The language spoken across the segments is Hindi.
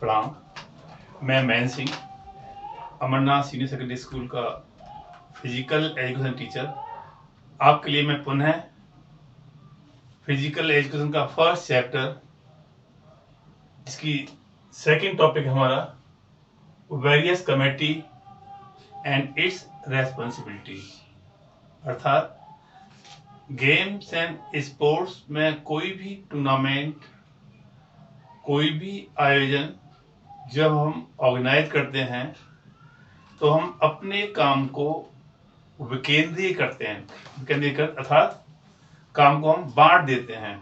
प्रणाम। मैं Man Singh, Amarnath senior secondary school का फिजिकल एजुकेशन टीचर। आपके लिए मैं पुनः फिजिकल एजुकेशन का फर्स्ट चैप्टर, इसकी सेकंड टॉपिक हमारा various committee and its responsibility, अर्थात गेम्स एंड स्पोर्ट्स में कोई भी टूर्नामेंट, कोई भी आयोजन जब हम ऑर्गेनाइज करते हैं तो हम अपने काम को विकेंद्रीय करते हैं, विकेंद्रीकृत अर्थात काम को हम बांट देते हैं।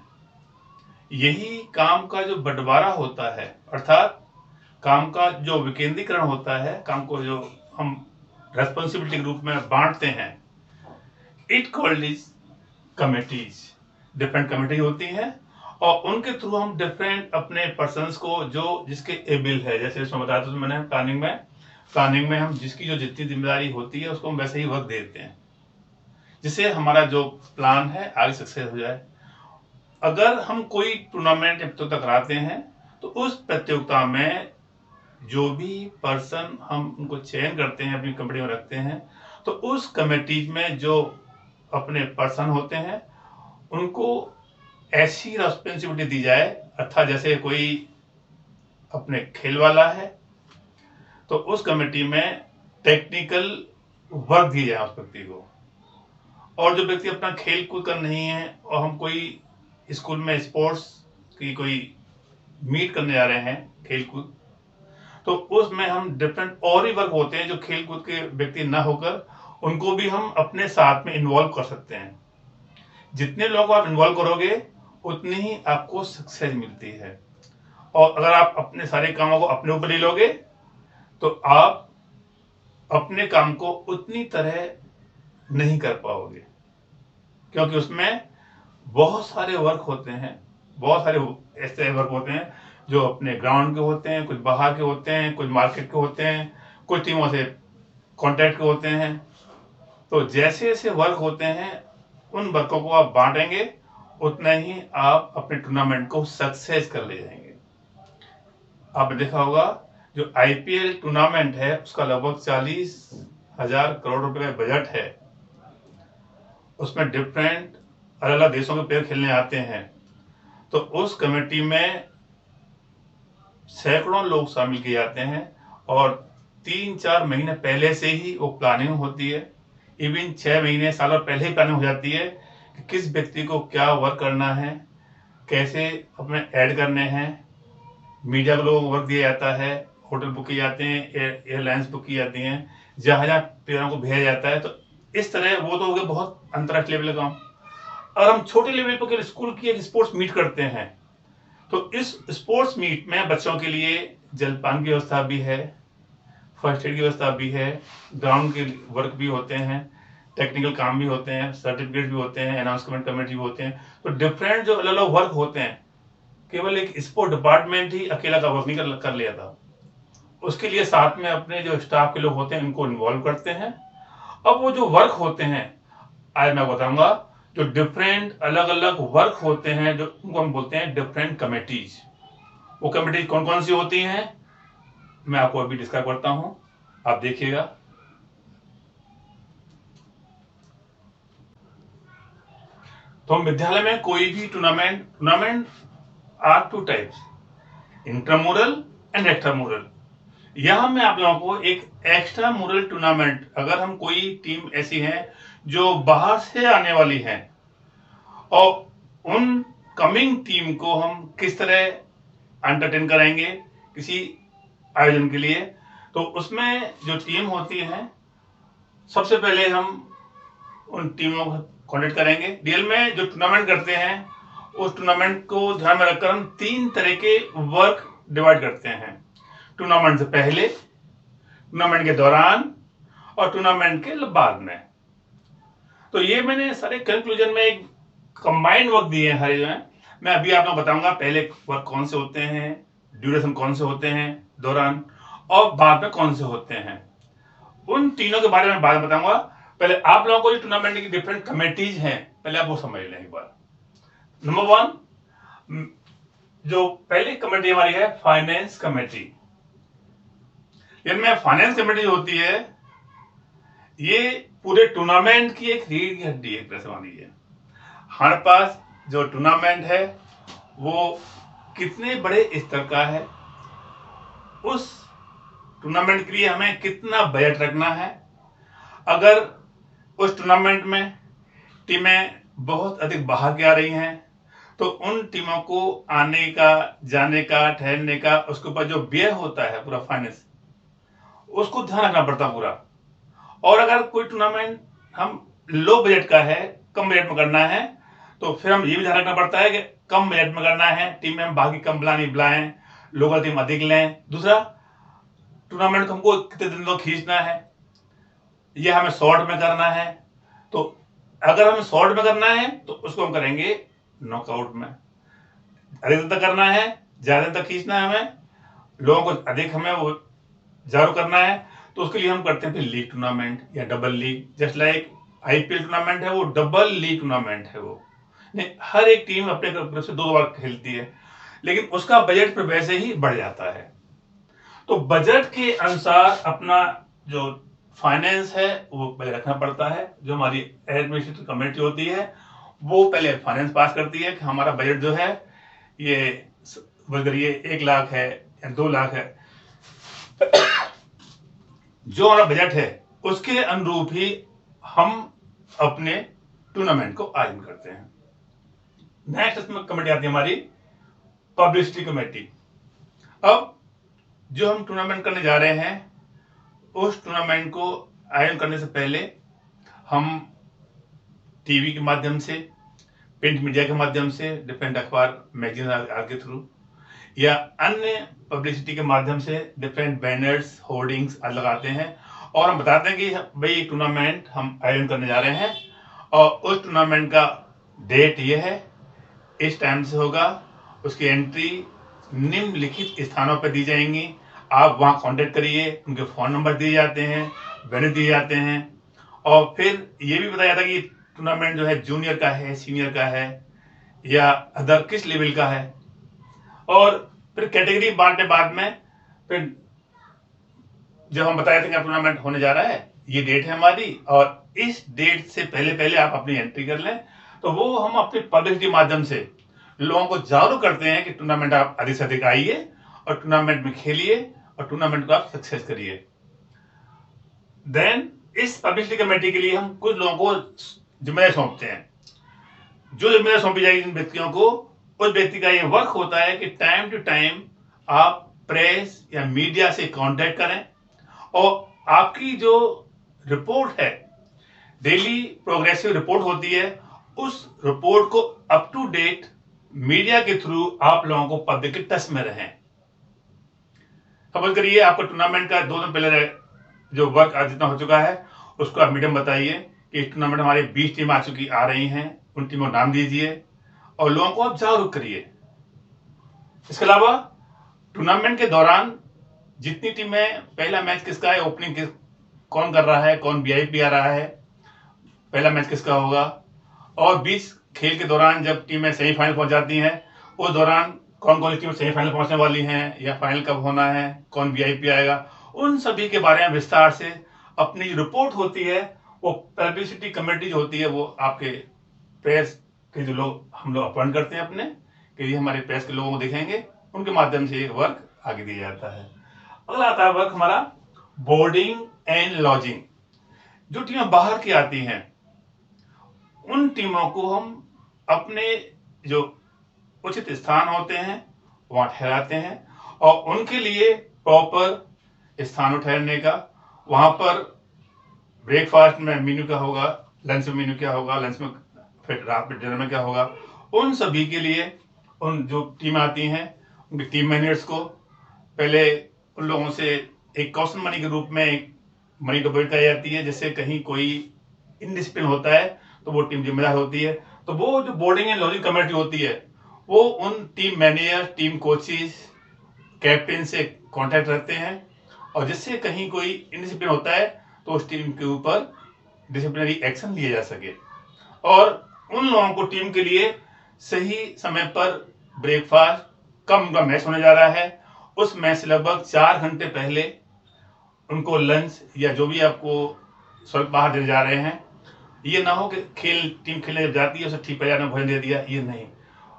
यही काम का जो बंटवारा होता है, अर्थात काम का जो विकेंद्रीकरण होता है, काम को जो हम रेस्पॉन्सिबिलिटी के रूप में बांटते हैं, it called is committees. Different committee होती हैं और उनके थ्रू हम डिफरेंट अपने पर्सन्स को जो जिसके एबिल है, जैसे इसमें बताया था मैंने प्लानिंग में हम जिसकी जो जितनी जिम्मेदारी होती है उसको हम वैसे ही वर्क देते हैं, जिससे हमारा जो प्लान है आगे सक्सेस हो जाए। अगर हम कोई टूर्नामेंट या प्रतियोगिता कराते हैं तो उस प्रतियोगिता में जो भी पर्सन हम उनको चयन करते हैं, अपनी कमेटी में रखते हैं, तो उस कमेटी में जो अपने पर्सन होते हैं उनको ऐसी रेस्पॉन्सिबिलिटी दी जाए, अर्थात जैसे कोई अपने खेल वाला है तो उस कमेटी में टेक्निकल वर्क दिया जाए उस व्यक्ति को, और जो व्यक्ति अपना खेल कूद कर नहीं है और हम कोई स्कूल में स्पोर्ट्स की कोई मीट करने जा रहे हैं खेल कूद, तो उसमें हम डिफरेंट और ही वर्क होते हैं जो खेल कूद के व्यक्ति ना होकर उनको भी हम अपने साथ में इन्वॉल्व कर सकते हैं। जितने लोग आप इन्वॉल्व करोगे उतनी ही आपको सक्सेस मिलती है, और अगर आप अपने सारे कामों को अपने ऊपर ले लोगे तो आप अपने काम को उतनी तरह नहीं कर पाओगे, क्योंकि उसमें बहुत सारे वर्क होते हैं, बहुत सारे ऐसे वर्क होते हैं जो अपने ग्राउंड के होते हैं, कुछ बाहर के होते हैं, कुछ मार्केट के होते हैं, कुछ टीमों से कॉन्टैक्ट के होते हैं। तो जैसे जैसे वर्क होते हैं उन वर्कों को आप बांटेंगे उतना ही आप अपने टूर्नामेंट को सक्सेस कर ले जाएंगे। आपने देखा होगा जो आईपीएल टूर्नामेंट है उसका लगभग 40,000 करोड़ रुपए का बजट है। उसमें डिफरेंट अलग अलग देशों के प्लेयर खेलने आते हैं, तो उस कमेटी में सैकड़ों लोग शामिल किए जाते हैं और 3-4 महीने पहले से ही वो प्लानिंग होती है। इवन 6 महीने साल पहले ही प्लानिंग हो जाती है कि किस व्यक्ति को क्या वर्क करना है, कैसे अपने ऐड करने हैं। मीडिया को लोगों को वर्क दिया जाता है, होटल बुक किए जाते हैं, एयरलाइंस बुक की जाती हैं, जहां जहां प्लेयरों को भेजा जाता है। तो इस तरह वो तो हो गया बहुत अंतर्राष्ट्रीय लेवल का काम। और हम छोटे लेवल पर स्कूल की एक स्पोर्ट्स मीट करते हैं, तो इस स्पोर्ट्स मीट में बच्चों के लिए जलपान की व्यवस्था भी है, फर्स्ट एड की व्यवस्था भी है, ग्राउंड के वर्क भी होते हैं, टेक्निकल काम भी होते हैं, सर्टिफिकेट भी होते हैं, अनाउंसमेंट कमेटी भी होते हैं। तो डिफरेंट जो अलग अलग वर्क होते हैं, केवल एक स्पोर्ट डिपार्टमेंट ही अकेला का वर्क नहीं कर लिया था। उसके लिए साथ में अपने जो स्टाफ के लोग होते हैं उनको इन्वॉल्व करते हैं। अब वो जो वर्क होते हैं आज मैं बताऊंगा, जो डिफरेंट अलग अलग वर्क होते हैं जो उनको हम बोलते हैं डिफरेंट कमेटीज। वो कमेटीज कौन कौन सी होती हैं मैं आपको अभी डिस्क्राइब करता हूं, आप देखिएगा। तो विद्यालय में कोई भी tournament are 2 types, intramural and extramural. यहां मैं आप लोगों को एक एक्स्ट्रा मुरल टूर्नामेंट, अगर हम कोई टीम ऐसी है जो बाहर से आने वाली है और उन कमिंग टीम को हम किस तरह एंटरटेन करेंगे किसी आयोजन के लिए, तो उसमें जो टीम होती है सबसे पहले हम उन टीमों को कॉन्टेक्ट करेंगे। रियल में जो टूर्नामेंट करते हैं उस टूर्नामेंट को ध्यान में रखकर हम 3 तरह के वर्क डिवाइड करते हैं, टूर्नामेंट से पहले, टूर्नामेंट के दौरान और टूर्नामेंट के बाद में। तो ये मैंने सारे कंक्लूजन में एक कंबाइंड वर्क दिए हैं हर में। मैं अभी आप लोग बताऊंगा पहले वर्क कौन से होते हैं, ड्यूरेशन कौन से होते हैं दौरान, और बाद में कौन से होते हैं। उन तीनों के बारे में बाद बताऊंगा। पहले आप लोगों को जो टूर्नामेंट की डिफरेंट कमेटीज हैं पहले आप वो समझ लें एक बार। नंबर 1, जो पहली कमेटी हमारी है फाइनेंस कमेटी। इनमें फाइनेंस कमेटी जो होती है ये पूरे टूर्नामेंट की एक रीढ़ की हड्डी एक तरह से मानी है। हमारे पास जो टूर्नामेंट है वो कितने बड़े स्तर का है, उस टूर्नामेंट के लिए हमें कितना बजट रखना है। अगर उस टूर्नामेंट में टीमें बहुत अधिक बाहर की आ रही हैं तो उन टीमों को आने का, जाने का, ठहरने का, उसके ऊपर जो व्यय होता है पूरा फाइनेंस, उसको ध्यान रखना पड़ता पूरा। और अगर कोई टूर्नामेंट हम लो बजट का है, कम बजट में करना है, तो फिर हम ये भी ध्यान रखना पड़ता है कि कम बजट में करना है, टीम में हम बाकी कम बुलाएं, लोकल टीम अधिक लें। दूसरा, टूर्नामेंट को हमको कितने दिन तक खींचना है, यह हमें शॉर्ट में करना है। तो अगर हमें शॉर्ट में करना है तो उसको हम करेंगे नॉकआउट में। अधिक दिन तक करना है, ज्यादा दिन तक खींचना है, हमें लोगों को अधिक हमें वो जागरूक करना है, तो उसके लिए हम करते हैं फिर लीग टूर्नामेंट या double league. Just like IPL tournament है वो डबल लीग टूर्नामेंट है। वो नहीं, हर एक टीम अपने तरफ से 2 बार खेलती है, लेकिन उसका बजट फिर वैसे ही बढ़ जाता है। तो बजट के अनुसार अपना जो फाइनेंस है वो पहले रखना पड़ता है। जो हमारी एडमिनिस्ट्रेटिव कमेटी होती है वो पहले फाइनेंस पास करती है कि हमारा बजट जो है ये अगर ये 1 लाख है या 2 लाख है, जो हमारा बजट है उसके अनुरूप ही हम अपने टूर्नामेंट को आयोजन करते हैं। नेक्स्ट इसमें कमेटी आती है हमारी पब्लिसिटी कमेटी। अब जो हम टूर्नामेंट करने जा रहे हैं उस टूर्नामेंट को आयोजन करने से पहले हम टीवी के माध्यम से, प्रिंट मीडिया के माध्यम से, डिफरेंट अखबार मैगजीन के थ्रू या अन्य पब्लिसिटी के माध्यम से डिफरेंट बैनर्स, होर्डिंग्स लगाते हैं और हम बताते हैं कि भाई टूर्नामेंट हम आयोजन करने जा रहे हैं और उस टूर्नामेंट का डेट ये है, इस टाइम से होगा, उसकी एंट्री निम्नलिखित स्थानों पर दी जाएंगी, आप वहां कांटेक्ट करिए, उनके फोन नंबर दिए जाते हैं, वेन्यू दिए जाते हैं। और फिर ये भी बताया जाता है कि टूर्नामेंट जो है जूनियर का है, सीनियर का है या अदर किस लेवल का है। और फिर कैटेगरी बांटने बाद में फिर जब हम बताए थे कि टूर्नामेंट होने जा रहा है, ये डेट है हमारी और इस डेट से पहले पहले आप अपनी एंट्री कर लें, तो वो हम अपनी पब्लिसिटी माध्यम से लोगों को जागरूक करते हैं कि टूर्नामेंट आप अधिक से अधिक आइए और टूर्नामेंट में खेलिए और टूर्नामेंट को आप सक्सेस करिए। देन इस पब्लिसिटी कमेटी के लिए हम कुछ लोगों को जिम्मेदारी सौंपते हैं। जो जिम्मेदारी सौंपी जाएगी जिन व्यक्तियों को, उस व्यक्ति का ये वर्क होता है कि टाइम टू टाइम आप प्रेस या मीडिया से कांटेक्ट करें और आपकी जो रिपोर्ट है, डेली प्रोग्रेसिव रिपोर्ट होती है, उस रिपोर्ट को अप टू डेट मीडिया के थ्रू आप लोगों को पब्लिक के टच में रहें। सपोज करिए आपका टूर्नामेंट का 2 दिन पहले जो वर्क जितना हो चुका है उसको आप मीडिया में बताइए कि टूर्नामेंट हमारी 20 टीम आ रही हैं, उन टीमों का नाम दीजिए और लोगों को आप जागरूक करिए। इसके अलावा टूर्नामेंट के दौरान जितनी टीमें, पहला मैच किसका है, ओपनिंग कौन कर रहा है, कौन वीआईपी आ रहा है, पहला मैच किसका होगा, और बीच खेल के दौरान जब टीमें सेमीफाइनल पहुंच जाती हैं उस दौरान कौन कौन सी टीम सेमीफाइनल पहुंचने वाली हैं या फाइनल कब होना है, कौन वीआईपी आएगा, उन सभी के बारे में विस्तार से अपनी रिपोर्ट होती है। वो पब्लिसिटी कमेटी जो होती है वो आपके प्रेस के जो लोग हम लोग अपॉइंट करते हैं अपने कि ये हमारे प्रेस के लोगों को देखेंगे, उनके माध्यम से ये वर्क आगे दिया जाता है। अगला आता है वर्क हमारा बोर्डिंग एंड लॉजिंग। जो टीमें बाहर की आती हैं उन टीमों को हम अपने जो उचित स्थान होते हैं वहां ठहराते हैं और उनके लिए प्रॉपर स्थान ठहरने का, वहां पर ब्रेकफास्ट में मेन्यू क्या होगा, लंच में मेन्यू क्या होगा, लंच में फिर रात में डिनर में क्या होगा, उन सभी के लिए उन जो टीम आती हैं उनके टीम मैनेजर्स को पहले उन लोगों से एक कॉशन मनी के रूप में एक मनी डिपॉजिट कराई जाती है, जिससे कहीं कोई इनडिसिप्लिन होता है तो वो टीम जिम्मेदार होती है। तो वो जो बोर्डिंग एंड लॉजिंग कमेटी होती है वो उन team manager, team coaches, captain से कांटेक्ट रखते हैं और जिससे कहीं कोई इनडिसिप्लिन होता है तो उस टीम के ऊपर डिसिप्लिनरी एक्शन लिया जा सके और उन लोगों को टीम के लिए सही समय पर ब्रेकफास्ट, कब उनका मैच होने जा रहा है, उस मैच से लगभग 4 घंटे पहले उनको लंच या जो भी आपको स्वल्प आहार देने जा रहे हैं। ये ना हो कि टीम खेलने जब जाती है उसे ठीक पहले भोजन दे दिया, ये नहीं।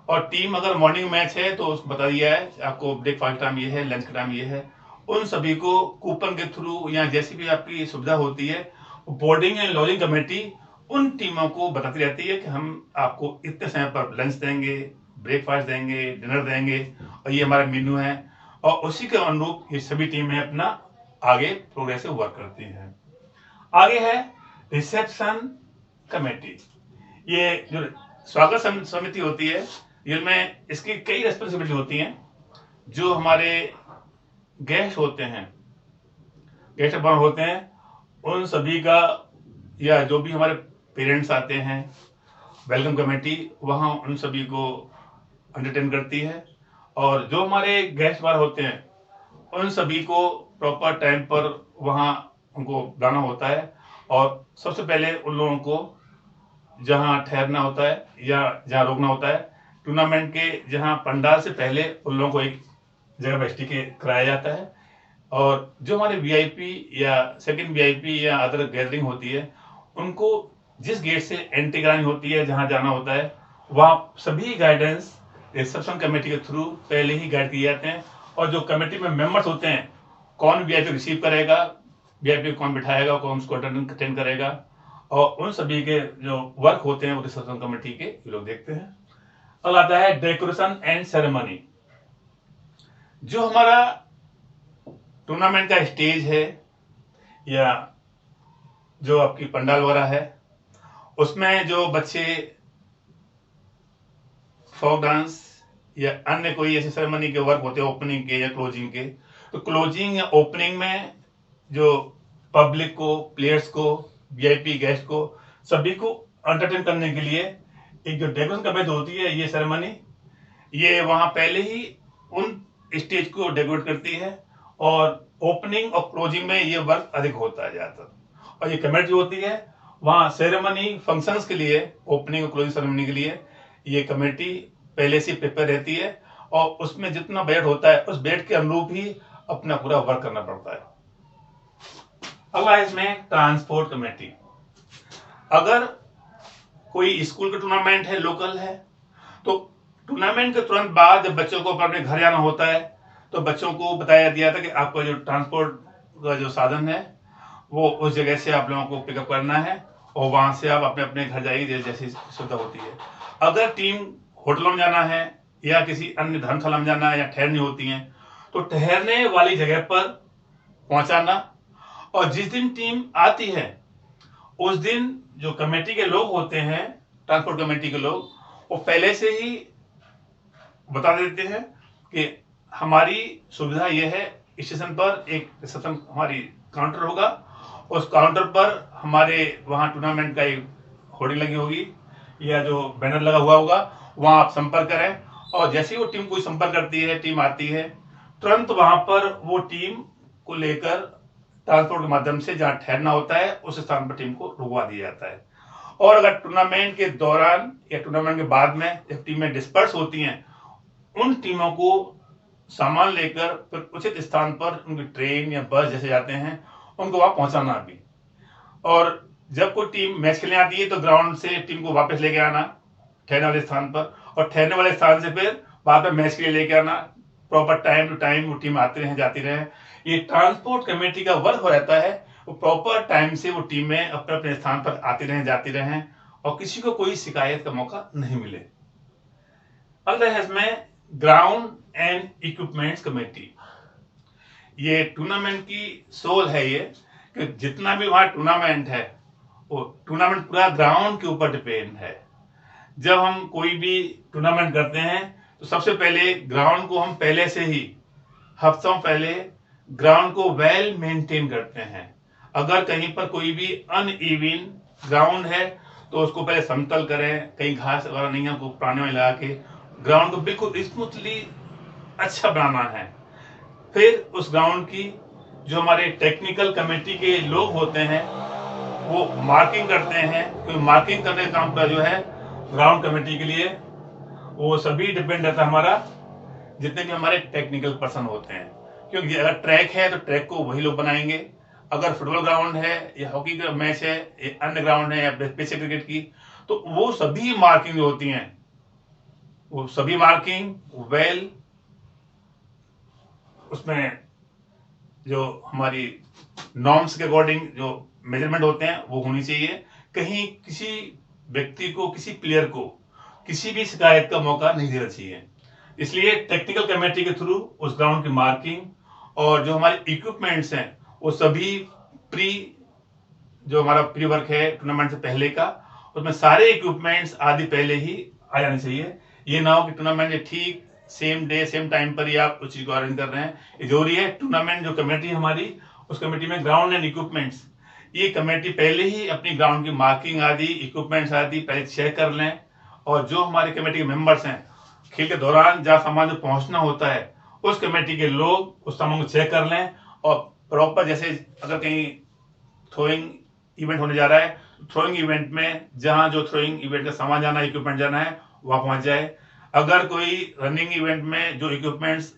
और टीम अगर मॉर्निंग मैच है तो उसको बता दिया है आपको ब्रेकफास्ट टाइम ये है, लंच का टाइम ये है। उन सभी को कूपन के थ्रू या जैसी भी आपकी सुविधा होती है, बोर्डिंग एंड लॉजिंग कमेटी उन टीमों को बताती रहती है कि हम आपको इतने समय पर लंच देंगे, ब्रेकफास्ट देंगे, डिनर देंगे और ये हमारा मेन्यू है। और उसी के अनुरूप ये सभी टीमें अपना आगे प्रोग्रेसिव वर्क करती हैं। आगे है रिसेप्शन कमेटी। ये जो स्वागत समिति होती है, इसमें इसकी कई रेस्पॉन्सिबिलिटी होती हैं। जो हमारे गेस्ट होते हैं, गेस्ट ऑफ ऑनर होते हैं, उन सभी का या जो भी हमारे पेरेंट्स आते हैं, वेलकम कमेटी वहाँ उन सभी को एंटरटेन करती है। और जो हमारे गेस्ट बार होते हैं उन सभी को प्रॉपर टाइम पर वहाँ उनको बुलाना होता है। और सबसे पहले उन लोगों को जहाँ ठहरना होता है या जहाँ रोकना होता है, टूर्नामेंट के जहाँ पंडाल से पहले उन लोगों को एक जगह बैठी के कराया जाता है। और जो हमारे वीआईपी या सेकंड वीआईपी या अदर गैदरिंग होती है, उनको जिस गेट से एंट्री करानी होती है, जहाँ जाना होता है, वहाँ सभी गाइडेंस रिसेप्शन कमेटी के थ्रू पहले ही गाइड किए जाते हैं। और जो कमेटी में मेंबर्स होते हैं, कौन वीआईपी रिसीव करेगा, वीआईपी कौन बिठाएगा, कौन उसको अटेंड करेगा, और उन सभी के जो वर्क होते हैं वो रिसेप्शन कमेटी के लोग देखते हैं। अब आता है डेकोरेशन एंड सेरेमनी। जो हमारा टूर्नामेंट का स्टेज है या जो आपकी पंडाल वगैरह है, उसमें जो बच्चे फोक डांस या अन्य कोई ऐसे सेरेमनी के वर्क होते हैं, ओपनिंग के या क्लोजिंग के, तो क्लोजिंग या ओपनिंग में जो पब्लिक को, प्लेयर्स को, वीआईपी गेस्ट को, सभी को एंटरटेन करने के लिए एक जो डेकोरेशन कमेटी होती है, ये सेरेमनी ये वहां पहले ही उन स्टेज को डेकोरेट करती है। और ओपनिंग और क्लोजिंग में ये वर्क अधिक होता है ज्यादातर। और ये कमेटी जो होती है वहां सेरेमनी फंक्शंस के लिए, ओपनिंग और क्लोजिंग सेरेमनी के लिए ये कमेटी पहले से प्रिपेयर रहती है। और उसमें जितना बजट होता है उस बजट के अनुरूप ही अपना पूरा वर्क करना पड़ता है। अगला इसमें ट्रांसपोर्ट कमेटी। अगर कोई स्कूल का टूर्नामेंट है, लोकल है, तो टूर्नामेंट के तुरंत बाद जब बच्चों को अपने घर जाना होता है तो बच्चों को बताया दिया था कि आपका जो ट्रांसपोर्ट का जो साधन है वो उस जगह से आप लोगों को पिकअप करना है और वहां से आप अपने अपने घर जाइए जैसी सुविधा होती है। अगर टीम होटलों में जाना है या किसी अन्य धर्मशाला में जाना है या ठहरनी होती है, तो ठहरने वाली जगह पर पहुंचाना। और जिस दिन टीम आती है उस दिन जो कमेटी के लोग होते हैं, ट्रांसपोर्ट कमेटी के लोग, वो पहले से ही बता देते हैं कि हमारी सुविधा यह है, स्टेशन पर एक रिसेप्शन हमारी काउंटर होगा, उस काउंटर पर हमारे वहाँ टूर्नामेंट का एक होर्डिंग लगी होगी या जो बैनर लगा हुआ होगा, वहाँ आप संपर्क करें। और जैसे ही वो टीम कोई संपर्क करती है, टीम आती है, तुरंत वहां पर वो टीम को लेकर ट्रांसपोर्ट के माध्यम से जहाँ ठहरना होता है उस स्थान पर टीम को रुकवा दिया जाता है। और अगर टूर्नामेंट के दौरान या टूर्नामेंट के बाद में जब टीमें डिस्पर्स होती हैं, उन टीमों को सामान लेकर फिर उचित स्थान पर उनकी ट्रेन या बस जैसे जाते हैं उनको वहां पहुंचाना भी। और जब कोई टीम मैच खेलने आती है तो ग्राउंड से टीम को वापस लेके आना ठहरने वाले स्थान पर, और ठहरने वाले स्थान से फिर बाद में मैच के लिए लेके आना। प्रॉपर टाइम टू टाइम वो टीम आते रहे, जाती रहे। ये ट्रांसपोर्ट कमेटी का वर्क हो रहता है, वो प्रॉपर टाइम से वो टीमें अपने अपने स्थान पर आती रहें, जाती रहें और किसी को कोई शिकायत का मौका नहीं मिले। अगला है इसमें ग्राउंड एंड इक्विपमेंट्स कमेटी। ये टूर्नामेंट की सोल है ये कि जितना भी वहां टूर्नामेंट है वो टूर्नामेंट पूरा ग्राउंड के ऊपर डिपेंड है। जब हम कोई भी टूर्नामेंट करते हैं तो सबसे पहले ग्राउंड को हम पहले से ही हफ्तों पहले ग्राउंड को वेल मेंटेन करते हैं। अगर कहीं पर कोई भी अनइवन ग्राउंड है तो उसको पहले समतल करें, कहीं घास वगैरह नहीं है, पुराने में लगा के ग्राउंड को बिल्कुल स्मूथली अच्छा बनाना है। फिर उस ग्राउंड की जो हमारे टेक्निकल कमेटी के लोग होते हैं वो मार्किंग करते हैं, क्योंकि मार्किंग करने का काम का जो है ग्राउंड कमेटी के लिए वो सभी डिपेंड रहता है हमारा। जितने भी हमारे टेक्निकल पर्सन होते हैं, क्योंकि अगर ट्रैक है तो ट्रैक को वही लोग बनाएंगे, अगर फुटबॉल ग्राउंड है या हॉकी का मैच है या अन्य ग्राउंड है या बेसिक क्रिकेट की, तो वो सभी मार्किंग जो होती हैं, वो सभी मार्किंग वेल उसमें जो हमारी नॉर्म्स के अकॉर्डिंग जो मेजरमेंट होते हैं वो होनी चाहिए। कहीं किसी व्यक्ति को, किसी प्लेयर को किसी भी शिकायत का मौका नहीं देना चाहिए। इसलिए टेक्निकल कमेटी के थ्रू उस ग्राउंड की मार्किंग और जो हमारे इक्विपमेंट्स हैं वो सभी जो हमारा प्री वर्क है टूर्नामेंट से पहले का, उसमें सारे इक्विपमेंट्स आदि पहले ही आ जाने चाहिए। ये ना हो कि टूर्नामेंट ठीक सेम डे सेम टाइम पर ही आप उस चीज को अरेंज कर रहे हैं, ये जरूरी है। टूर्नामेंट जो कमेटी हमारी, उस कमेटी में ग्राउंड एंड इक्विपमेंट्स, ये कमेटी पहले ही अपनी ग्राउंड की मार्किंग आदि इक्विपमेंट्स आदि पहले चेक कर लें, और जो हमारे कमेटी के मेंबर्स हैं खेल के दौरान जहाँ सामान जो पहुंचना होता है उस कमेटी के लोग उस सामान को चेक कर लें, और प्रॉपर जैसे अगर कहीं थ्रोइंग इवेंट होने जा रहा है, थ्रोइंग इवेंट में जहां जो थ्रोइंग इवेंट का सामान जाना है, इक्विपमेंट जाना है, वहां पहुंच जाए। अगर कोई रनिंग इवेंट में जो इक्विपमेंट्स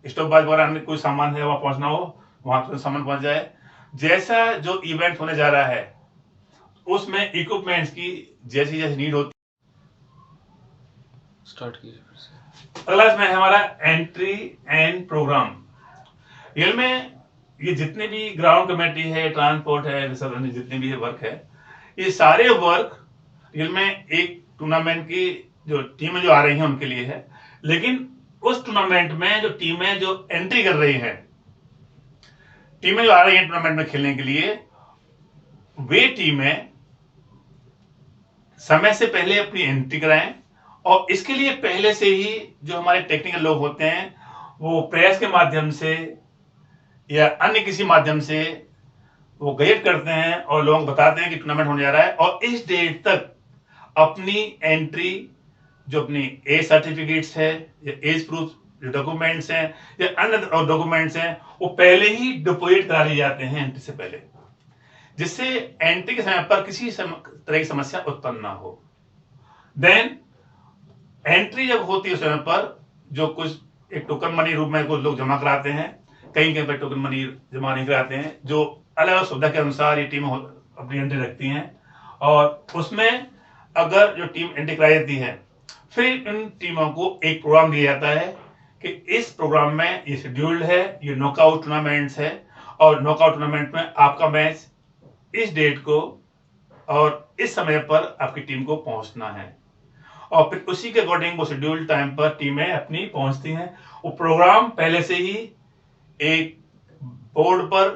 स्टॉपबाज वगैरह कोई सामान है वहां पहुंचना हो, वहां तो सामान पहुंच जाए। जैसा जो इवेंट होने जा रहा है उसमें इक्विपमेंट्स की जैसी जैसी नीड होती स्टार्ट कीजिए फिर से। अगला इसमें हमारा एंट्री एंड प्रोग्राम। रियल में ये जितने भी ग्राउंड कमेटी है, ट्रांसपोर्ट है, सब जितने भी वर्क है, ये सारे वर्क रियल में एक टूर्नामेंट की जो टीमें जो आ रही हैं उनके लिए है। लेकिन उस टूर्नामेंट में जो टीमें जो एंट्री कर रही हैं, टीमें जो आ रही हैं टूर्नामेंट में खेलने के लिए, वे टीमें समय से पहले अपनी एंट्री कराएं, और इसके लिए पहले से ही जो हमारे टेक्निकल लोग होते हैं वो प्रेस के माध्यम से या अन्य किसी माध्यम से वो गाइड करते हैं और लोगों को बताते हैं कि टूर्नामेंट होने जा रहा है, और इस डेट तक अपनी एंट्री, जो अपनी एज सर्टिफिकेट्स है या एज प्रूफ जो डॉक्यूमेंट्स हैं या अन्य डॉक्यूमेंट्स हैं, वो पहले ही डिपोजिट करा लिए जाते हैं एंट्री से पहले, जिससे एंट्री के समय पर किसी तरह की समस्या उत्पन्न ना हो। देन एंट्री जब होती है उस समय पर जो कुछ एक टोकन मनी रूप में कुछ लोग जमा कराते हैं, कहीं पर टोकन मनी जमा नहीं कराते हैं, जो अलग अलग सुविधा के अनुसार ये टीमें अपनी एंट्री रखती हैं, और उसमें अगर जो टीम एंट्री कराई जाती है फिर इन टीमों को एक प्रोग्राम दिया जाता है कि इस प्रोग्राम में ये शेड्यूल्ड है, ये नॉकआउट टूर्नामेंट्स है, और नॉकआउट टूर्नामेंट में आपका मैच इस डेट को और इस समय पर आपकी टीम को पहुंचना है, और फिर उसी के अकॉर्डिंग वो शेड्यूल्ड टाइम पर टीमें अपनी पहुंचती हैं। वो प्रोग्राम पहले से ही एक बोर्ड पर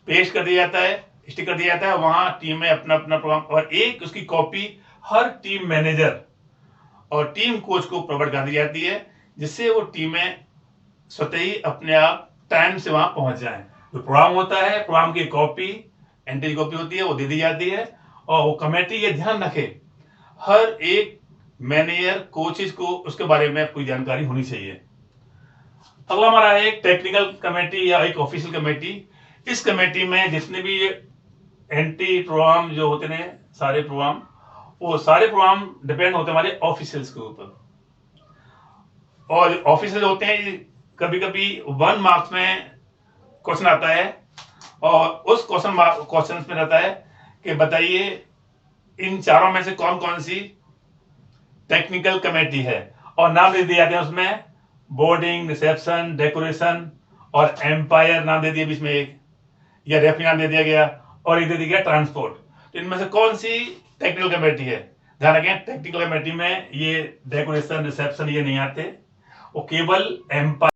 पेश कर दिया जाता है, स्टिक कर दिया जाता है, वहां टीमें अपना अपना प्रोग्राम और एक उसकी कॉपी हर टीम मैनेजर और टीम कोच को प्रोवाइड कर दी जाती है, जिससे वो टीमें स्वतः ही अपने आप टाइम से वहां पहुंच जाएं। जो प्रोग्राम होता है, प्रोग्राम की कॉपी, एंट्री कॉपी होती है, वो दे दी जाती है, और वो कमेटी ये ध्यान रखे हर एक मैनेजर कोचेस को उसके बारे में कोई जानकारी होनी चाहिए। अगला हमारा है एक टेक्निकल कमेटी या एक ऑफिशियल कमेटी। इस कमेटी में जितने भी एंट्री प्रोग्राम जो होते हैं, सारे प्रोग्राम, वो सारे प्रोग्राम डिपेंड होते हैं हमारे ऑफिशियल्स के ऊपर, और ऑफिशियल होते हैं कभी कभी 1 मार्क्स में क्वेश्चन आता है, और उस क्वेश्चन में रहता है कि बताइए इन चारों में से कौन कौन सी टेक्निकल कमेटी है, और नाम दे दिए जाते हैं उसमें, बोर्डिंग, रिसेप्शन, डेकोरेशन और एम्पायर नाम दे दिया बीच में एक, या रेफरी नाम दे दिया गया, और एक दे दिया गया ट्रांसपोर्ट। तो इनमें से कौन सी टेक्निकल कमेटी है? ध्यान रखें, टेक्निकल कमेटी में ये डेकोरेशन, रिसेप्शन ये नहीं आते, वो केवल एम्पायर।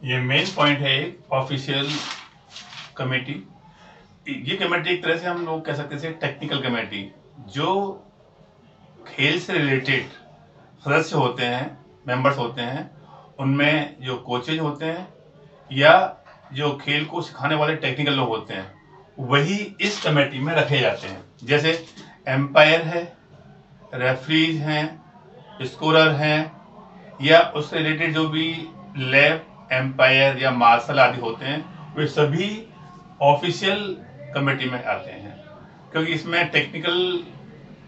ये मेन पॉइंट है एक ऑफिशियल कमेटी। ये कमेटी एक तरह से हम लोग कह सकते हैं टेक्निकल कमेटी, जो खेल से रिलेटेड सदस्य होते हैं, मेंबर्स होते हैं, उनमें जो कोचेज होते हैं या जो खेल को सिखाने वाले टेक्निकल लोग होते हैं, वही इस कमेटी में रखे जाते हैं। जैसे एम्पायर है, रेफरीज हैं, स्कोरर हैं, या उससे रिलेटेड जो भी लैब एम्पायर या मार्शल आदि होते हैं, वे सभी ऑफिशियल कमेटी में आते हैं। क्योंकि इसमें टेक्निकल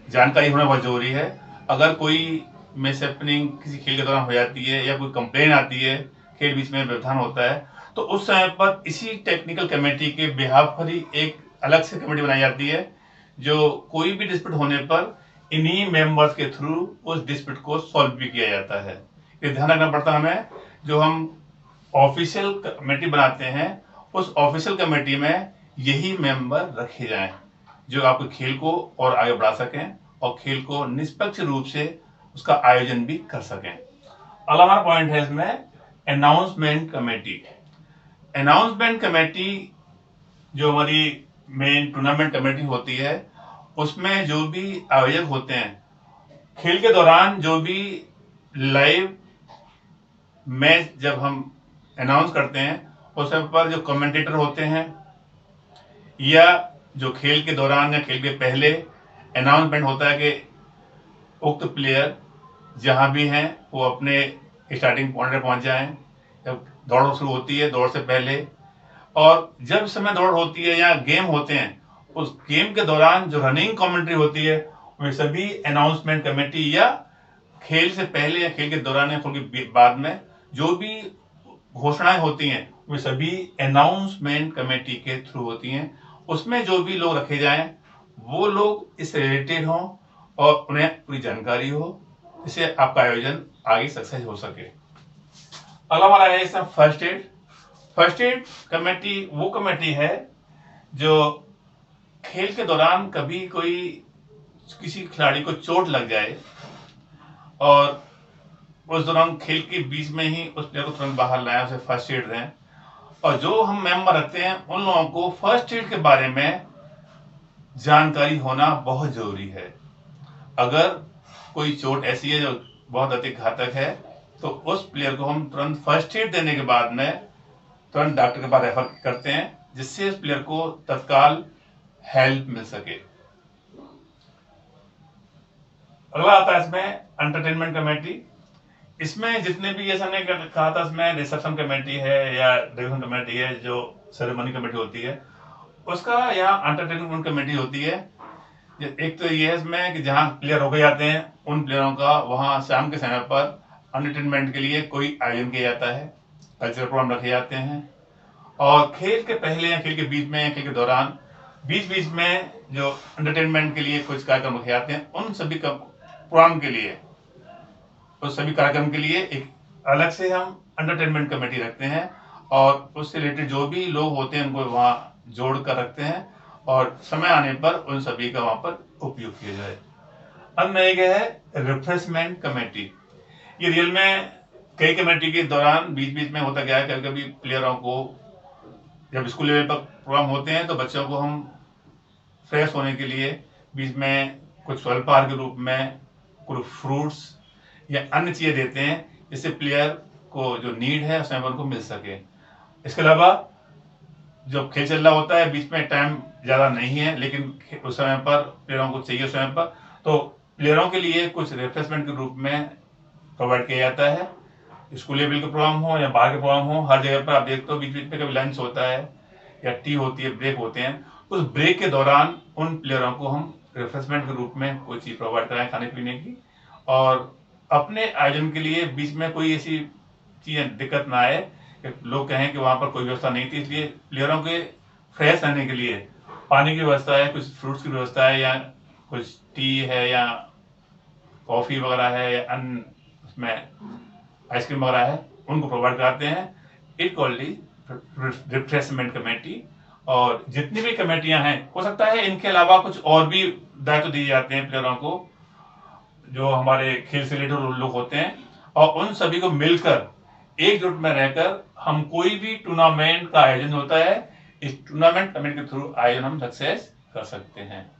जानकारी होना बहुत जरूरी है। अगर कोई मिसहैपनिंग किसी खेल के दौरान हो जाती है या कोई कंप्लेन आती है, खेल बीच में व्यवधान होता है, तो उस समय पर इसी टेक्निकल कमेटी के बिहाफ पर ही एक अलग से कमेटी बनाई जाती है, जो कोई भी डिस्प्यूट होने पर इन्हीं मेंबर्स के थ्रू उस डिस्प्यूट को सॉल्व भी किया जाता है। ये ध्यान रखना पड़ता है हमें, जो हम ऑफिशियल कमेटी बनाते हैं उस ऑफिशियल कमेटी में यही मेंबर रखे जाएं, जो आपके खेल को और आगे बढ़ा सकें और खेल को निष्पक्ष रूप से उसका आयोजन भी कर सकें। अगला हमारा पॉइंट है इसमें अनाउंसमेंट कमेटी। अनाउंसमेंट कमेटी जो हमारी मेन टूर्नामेंट कमेटी होती है, उसमें जो भी आयोजक होते हैं, खेल के दौरान जो भी लाइव मैच जब हम अनाउंस करते हैं उस पर जो कमेंटेटर होते हैं, या जो खेल के दौरान या खेल के पहले अनाउंसमेंट होता है कि उक्त प्लेयर जहां भी हैं वो अपने स्टार्टिंग पॉइंट पर पहुंच जाएं, जब दौड़ शुरू होती है दौड़ से पहले, और जब समय दौड़ होती है या गेम होते हैं उस गेम के दौरान जो रनिंग कमेंट्री होती है वे सभी अनाउंसमेंट कमेटी या खेल से पहले या खेल के दौरान या खेल के बाद में जो भी घोषणाएं होती हैं वे सभी अनाउंसमेंट कमेटी के थ्रू होती हैं। उसमें जो भी लोग रखे जाएं वो लोग इससे रिलेटेड हों और उन्हें पूरी जानकारी हो, जिससे आपका आयोजन आगे सक्सेस हो सके। अगला हमारा है इसमें first aid. First aid committee वो कमेटी है जो खेल के दौरान कभी कोई किसी खिलाड़ी को चोट लग जाए और उस दौरान खेल के बीच में ही उस प्लेयर को तुरंत बाहर लाएं, उसे फर्स्ट एड दें। और जो हम मेंबर रखते हैं उन लोगों को फर्स्ट एड के बारे में जानकारी होना बहुत जरूरी है। अगर कोई चोट ऐसी है जो बहुत अधिक घातक है तो उस प्लेयर को हम तुरंत फर्स्ट एड देने के बाद में तुरंत डॉक्टर के पास रेफर करते हैं, जिससे उस प्लेयर को तत्काल हेल्प मिल सके। अगला आता है इसमें एंटरटेनमेंट कमेटी। इसमें जितने भी, जैसा हमने कहा था, इसमें रिसेप्शन कमेटी है या डिवीजन कमेटी है, जो सेरेमनी कमेटी होती है, उसका यहाँ एंटरटेनमेंट कमेटी होती है। एक तो ये है इसमें कि जहाँ प्लेयर होके जाते हैं उन प्लेयरों का वहाँ शाम के समय पर एंटरटेनमेंट के लिए कोई आयोजन किया जाता है, कल्चरल प्रोग्राम रखे जाते हैं। और खेल के पहले या खेल के बीच में या खेल के दौरान बीच बीच में जो एंटरटेनमेंट के लिए कुछ कार्यक्रम रखे जाते हैं, उन सभी प्रोग्राम के लिए, उस सभी कार्यक्रम के लिए एक अलग से हम एंटरटेनमेंट कमेटी रखते हैं और उससे रिलेटेड जो भी लोग होते हैं उनको वहाँ जोड़ कर रखते हैं और समय आने पर उन सभी का वहां पर उपयोग किया जाए। अब में एक है रिफ्रेशमेंट कमेटी। ये रियल में कई कमेटी के दौरान बीच बीच में होता गया है, कभी कभी प्लेयरों को जब स्कूल लेवल पर प्रोग्राम होते हैं तो बच्चों को हम फ्रेश होने के लिए बीच में कुछ स्वल्पहार के रूप में कुछ फ्रूट्स या अन्य चीजें देते हैं, जिससे प्लेयर को जो नीड है उस समय उनको मिल सके। इसके अलावा जब खेल चल रहा होता है बीच में टाइम ज्यादा नहीं है, लेकिन उस समय पर प्लेयरों को चाहिए उस समय पर, तो प्लेयरों के लिए कुछ रिफ्रेशमेंट के रूप में प्रोवाइड किया जाता है। स्कूल लेवल के प्रोग्राम हो या बाहर के प्रोग्राम हो, हर जगह पर आप देखते हो बीच बीच में कभी लंच होता है या टी होती है, ब्रेक होते हैं। उस ब्रेक के दौरान उन प्लेयरों को हम रिफ्रेशमेंट के रूप में कोई चीज प्रोवाइड कराएं खाने पीने की, और अपने आयोजन के लिए बीच में कोई ऐसी चीजें दिक्कत ना आए कि लोग कहें कि वहां पर कोई व्यवस्था नहीं थी। इसलिए प्लेयरों के फ्रेश रहने के लिए पानी की व्यवस्था है, कुछ फ्रूट्स की व्यवस्था है, या कुछ टी है या कॉफी वगैरह है या अन्य उसमें आइसक्रीम वगैरह है, उनको प्रोवाइड कराते हैं। It called refreshment committee. और जितनी भी कमेटियां हैं, हो सकता है इनके अलावा कुछ और भी दायित्व दिए जाते हैं प्लेयरों को, जो हमारे खेल से रिलेटेड लोग होते हैं, और उन सभी को मिलकर एकजुट में रहकर हम कोई भी टूर्नामेंट का आयोजन होता है, इस टूर्नामेंट कमेटी के थ्रू आयोजन हम सक्सेस कर सकते हैं।